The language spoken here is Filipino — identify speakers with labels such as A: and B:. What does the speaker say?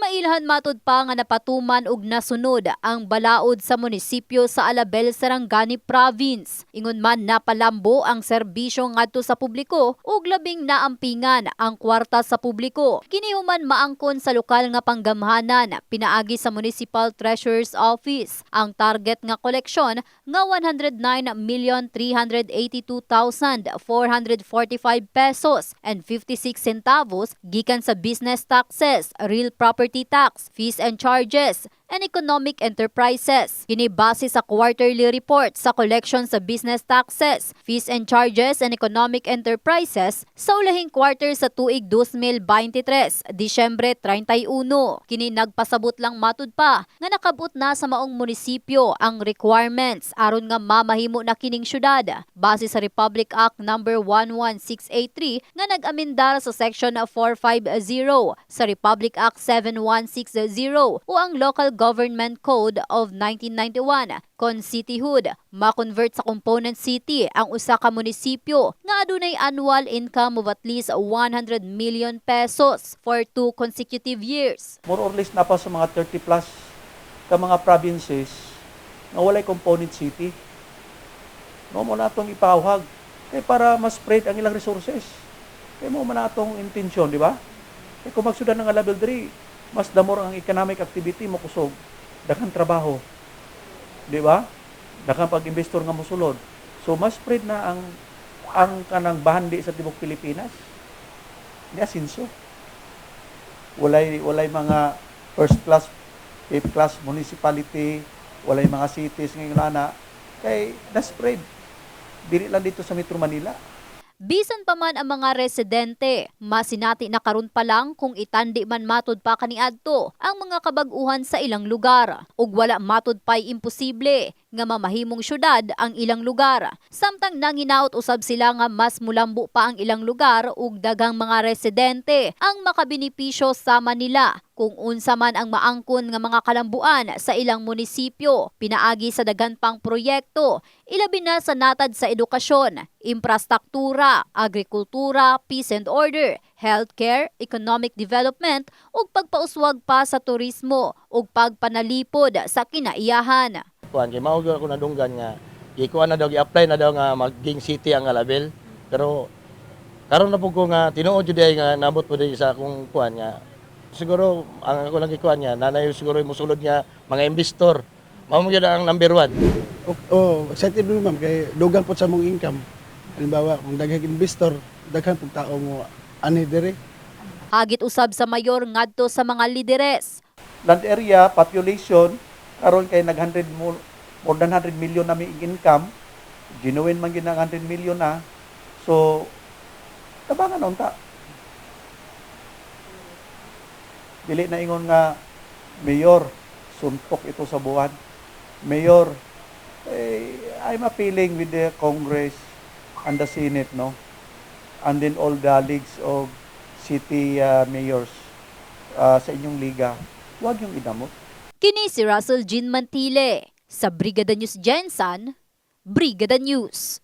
A: Mailhan matud pa nga napatuman og nasunod ang balaod sa munisipyo sa Alabel, Sarangani Province. Ingon man napalambo ang serbisyo ngadto sa publiko ug labing naampingan ang kwarta sa publiko. Kini human maangkon sa lokal nga panggamhanan pinaagi sa Municipal Treasurer's Office. Ang target nga koleksyon nga 109,382,445 pesos and 56 centavos gikan sa business taxes, real property tax, fees and charges, and economic enterprises. Kini base sa quarterly report sa collection sa business taxes, fees and charges, and economic enterprises sa ulahing quarter sa tuig 2023, Disyembre 31. Kini nagpasabot lang matud pa nga nakabot na sa maong munisipyo ang requirements aron nga mamahimo na kining syudad. Base sa Republic Act No. 11683 nga nag-amendar sa Section 450 sa Republic Act 7160 o ang Local Government Code of 1991 kon cityhood ma-convert sa component city ang usa ka munisipyo nga adunay annual income of at least 100 million pesos for 2 consecutive years.
B: More or less na pa sa mga 30 plus ka mga provinces na walay component city. No mo na itong ipahawag kay para mas spread ang ilang resources. Kay mo man atong intensyon, di ba? Kay kung magsudan ng level 3, mas damor ang economic activity mo kusog, daghang trabaho. Di ba? Daghang pag-investor nga mosulod. So mas spread na ang kanang bahandi sa tibok Pilipinas. Ni asinso. Walay mga first class, fifth class municipality, walay mga cities ngayon na kay na-spread. Dili lang dito sa Metro Manila.
A: Bisan pa man ang mga residente, masinati na karon pa lang kung itandi man matud pa kaniadto ang mga kabag-uhan sa ilang lugar. Ug wala matud pa'y imposible nga mamahimong syudad ang ilang lugar. Samtang nanginaot usab sila nga mas mulambo pa ang ilang lugar ug daghang mga residente ang makabenepisyo sa Manila kung unsa man ang maangkon nga mga kalambuan sa ilang munisipyo, pinaagi sa daghan pang proyekto, ilabi na sa natad sa edukasyon, infrastruktura, agrikultura, peace and order, healthcare, economic development ug pagpauswag pa sa turismo ug pagpanalipod sa kinaiyahan.
C: Kuan kay mao ko nadunggan nga gikuan na daw gi-apply na daw nga maging city ang Alabel, pero karon na pud ko nga tinuod jud nga nabot pud sa akong kuan nga siguro ang ako lang gikuan niya nanay siguro mosulod nga mga investor mao mo gyud ang number 1.
D: Excited mo ma'am kay dugang po sa mong income. Halimbawa kung daghang investor, daghan pug tao mo ani dire.
A: Hagit usab sa mayor ngadto sa mga lideres.
B: Land area, population, karon kay more than 100 million na may income, genuine man gyud ang 100 million na. So tabangan na unta. Dili na ingon nga mayor suntok ito sa buwan. Mayor, I'm appealing with the Congress and the Senate, no? And then all the leagues of city mayors sa inyong liga. Huwag yung idamot.
A: Kini si Russell Jean Mantile sa Brigada News Gensan, Brigada News.